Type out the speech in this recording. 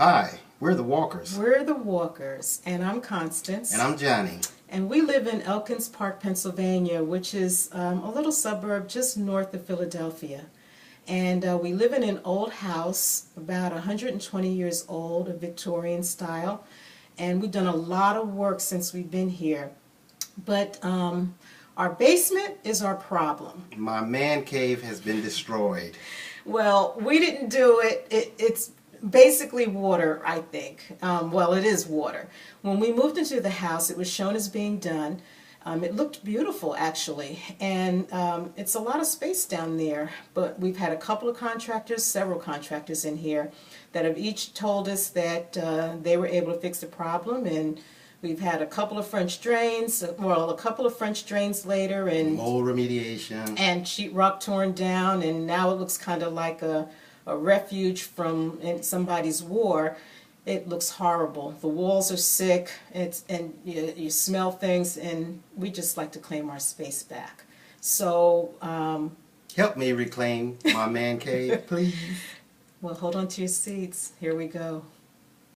Hi, we're the Walkers. We're the Walkers, and I'm Constance. And I'm Johnny. And we live in Elkins Park, Pennsylvania, which is a little suburb just north of Philadelphia. And we live in an old house, about 120 years old, a Victorian style. And we've done a lot of work since we've been here. But our basement is our problem. My man cave has been destroyed. Well, we didn't do it. It's basically water, I think. Well, it is water. When we moved into the house, it was shown as being done. It looked beautiful, actually, and it's a lot of space down there, but we've had a couple of contractors, several contractors in here that have each told us that they were able to fix the problem, and we've had a couple of French drains, well, a couple of French drains later, and mold remediation, and sheetrock torn down, and now it looks kind of like a refuge from somebody's war. It looks horrible. The walls are sick, and you smell things, and we just like to claim our space back. So help me reclaim my man cave, please. Well, hold on to your seats. Here we go.